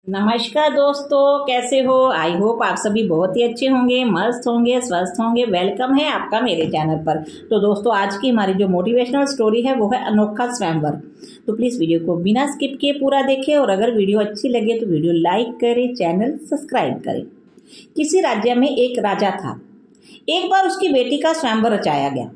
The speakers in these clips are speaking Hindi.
नमस्कार दोस्तों, कैसे हो? आई होप आप सभी बहुत ही अच्छे होंगे, मस्त होंगे, स्वस्थ होंगे। वेलकम है आपका मेरे चैनल पर। तो दोस्तों, आज की हमारी जो मोटिवेशनल स्टोरी है वो है अनोखा स्वयंवर। तो प्लीज़ वीडियो को बिना स्किप किए पूरा देखें और अगर वीडियो अच्छी लगे तो वीडियो लाइक करें, चैनल सब्सक्राइब करें। किसी राज्य में एक राजा था। एक बार उसकी बेटी का स्वयंवर रचाया गया।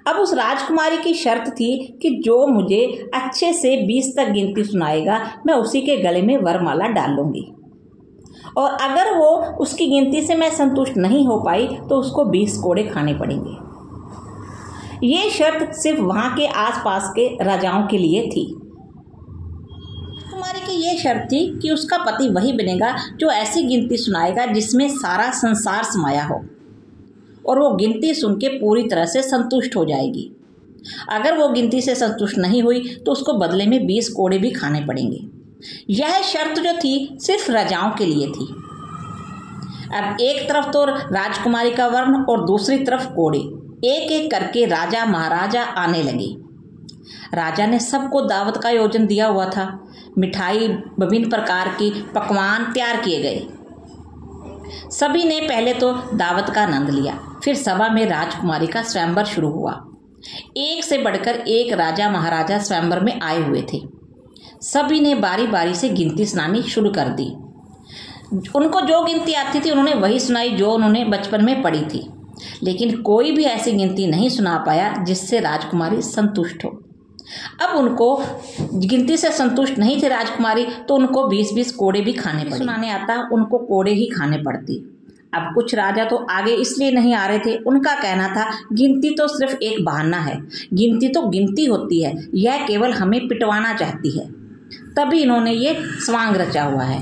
अब उस राजकुमारी की शर्त थी कि जो मुझे अच्छे से 20 तक गिनती सुनाएगा मैं उसी के गले में वरमाला डाल लूंगी, और अगर वो उसकी गिनती से मैं संतुष्ट नहीं हो पाई तो उसको 20 कोड़े खाने पड़ेंगे। ये शर्त सिर्फ वहां के आसपास के राजाओं के लिए थी। राजकुमारी की ये शर्त थी कि उसका पति वही बनेगा जो ऐसी गिनती सुनाएगा जिसमें सारा संसार समाया हो, और वो गिनती सुन के पूरी तरह से संतुष्ट हो जाएगी। अगर वो गिनती से संतुष्ट नहीं हुई तो उसको बदले में 20 कोड़े भी खाने पड़ेंगे। यह शर्त जो थी सिर्फ राजाओं के लिए थी। अब एक तरफ तो राजकुमारी का वर्ण और दूसरी तरफ कोड़े, एक एक करके राजा महाराजा आने लगे। राजा ने सबको दावत का आयोजन दिया हुआ था। मिठाई, विभिन्न प्रकार के पकवान तैयार किए गए। सभी ने पहले तो दावत का आनंद लिया। फिर सभा में राजकुमारी का स्वयंवर शुरू हुआ। एक से बढ़कर एक राजा महाराजा स्वयंवर में आए हुए थे। सभी ने बारी बारी से गिनती सुनानी शुरू कर दी। उनको जो गिनती आती थी उन्होंने वही सुनाई जो उन्होंने बचपन में पढ़ी थी, लेकिन कोई भी ऐसी गिनती नहीं सुना पाया जिससे राजकुमारी संतुष्ट हो। अब उनको गिनती से संतुष्ट नहीं थे राजकुमारी, तो उनको 20-20 कोड़े भी खाने पड़े। सुनाने आता उनको कोड़े ही खाने पड़ती। अब कुछ राजा तो आगे इसलिए नहीं आ रहे थे। उनका कहना था गिनती तो सिर्फ एक बहाना है, गिनती तो गिनती होती है, यह केवल हमें पिटवाना चाहती है। तभी इन्होंने ये स्वांग रचा हुआ है।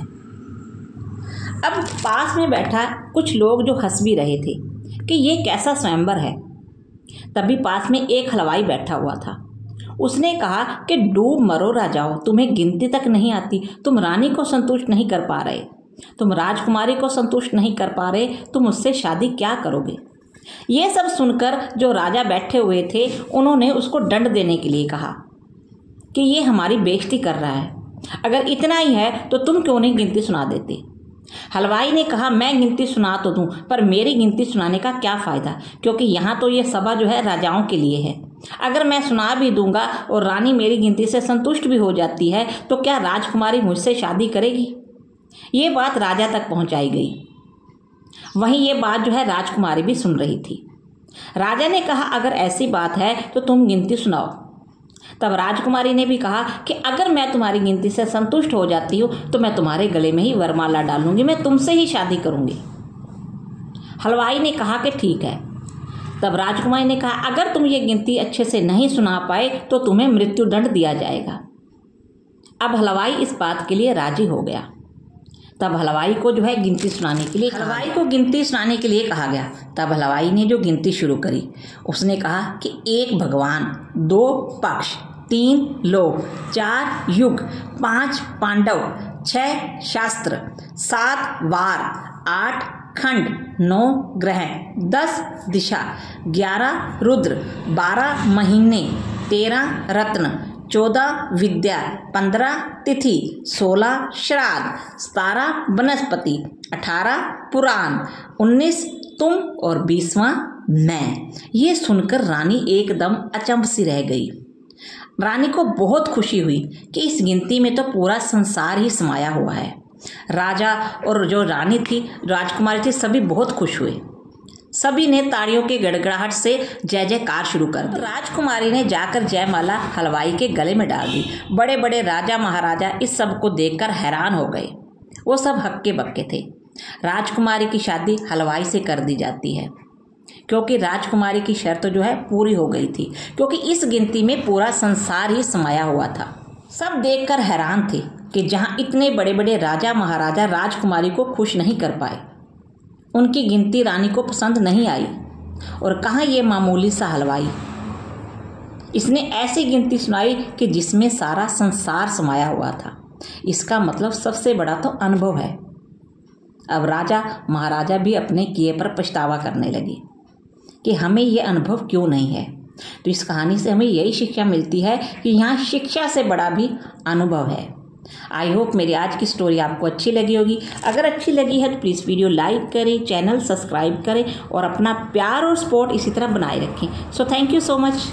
अब पास में बैठा कुछ लोग जो हंस भी रहे थे कि ये कैसा स्वयंवर है। तभी पास में एक हलवाई बैठा हुआ था। उसने कहा कि डूब मरो राजाओ, तुम्हें गिनती तक नहीं आती, तुम रानी को संतुष्ट नहीं कर पा रहे, तुम राजकुमारी को संतुष्ट नहीं कर पा रहे, तुम उससे शादी क्या करोगे? ये सब सुनकर जो राजा बैठे हुए थे उन्होंने उसको दंड देने के लिए कहा कि ये हमारी बेइज्जती कर रहा है, अगर इतना ही है तो तुम क्यों नहीं गिनती सुना देते? हलवाई ने कहा मैं गिनती सुना तो दूं, पर मेरी गिनती सुनाने का क्या फ़ायदा, क्योंकि यहाँ तो ये सभा जो है राजाओं के लिए है। अगर मैं सुना भी दूंगा और रानी मेरी गिनती से संतुष्ट भी हो जाती है तो क्या राजकुमारी मुझसे शादी करेगी? ये बात राजा तक पहुंचाई गई। वहीं ये बात जो है राजकुमारी भी सुन रही थी। राजा ने कहा अगर ऐसी बात है तो तुम गिनती सुनाओ। तब राजकुमारी ने भी कहा कि अगर मैं तुम्हारी गिनती से संतुष्ट हो जाती हूँ तो मैं तुम्हारे गले में ही वरमाला डालूंगी, मैं तुमसे ही शादी करूंगी। हलवाई ने कहा कि ठीक है। तब राजकुमारी ने कहा अगर तुम ये गिनती अच्छे से नहीं सुना पाए तो तुम्हें मृत्युदंड दिया जाएगा। अब हलवाई इस बात के लिए राजी हो गया। तब हलवाई को जो है गिनती सुनाने के लिए कहा गया। तब हलवाई ने जो गिनती शुरू करी, उसने कहा कि 1 भगवान, 2 पक्ष, 3 लोक, 4 युग, 5 पांडव, 6 शास्त्र, 7 वार, 8 खंड, 9 ग्रह, 10 दिशा, 11 रुद्र, 12 महीने, 13 रत्न, 14 विद्या, 15 तिथि, 16 श्राद्ध, 17 वनस्पति, 18 पुराण, 19 तुम और 20वां मैं। ये सुनकर रानी एकदम अचंभ सी रह गई। रानी को बहुत खुशी हुई कि इस गिनती में तो पूरा संसार ही समाया हुआ है। राजा और जो रानी थी, राजकुमारी थी, सभी बहुत खुश हुए। सभी ने ताड़ियों के गड़गड़ाहट से जय जयकार शुरू कर दी। राजकुमारी ने जाकर जयमाला हलवाई के गले में डाल दी। बड़े बड़े राजा महाराजा इस सब को देखकर हैरान हो गए। वो सब हक्के बक्के थे। राजकुमारी की शादी हलवाई से कर दी जाती है क्योंकि राजकुमारी की शर्त जो है पूरी हो गई थी, क्योंकि इस गिनती में पूरा संसार ही समाया हुआ था। सब देखकर हैरान थे कि जहाँ इतने बड़े बड़े राजा महाराजा राजकुमारी को खुश नहीं कर पाए, उनकी गिनती रानी को पसंद नहीं आई, और कहाँ ये मामूली सा हलवाई, इसने ऐसी गिनती सुनाई कि जिसमें सारा संसार समाया हुआ था। इसका मतलब सबसे बड़ा तो अनुभव है। अब राजा महाराजा भी अपने किए पर पछतावा करने लगे कि हमें ये अनुभव क्यों नहीं है। तो इस कहानी से हमें यही शिक्षा मिलती है कि यहाँ शिक्षा से बड़ा भी अनुभव है। आई होप मेरी आज की स्टोरी आपको अच्छी लगी होगी। अगर अच्छी लगी है तो प्लीज़ वीडियो लाइक करें, चैनल सब्सक्राइब करें और अपना प्यार और सपोर्ट इसी तरह बनाए रखें। So thank you so much.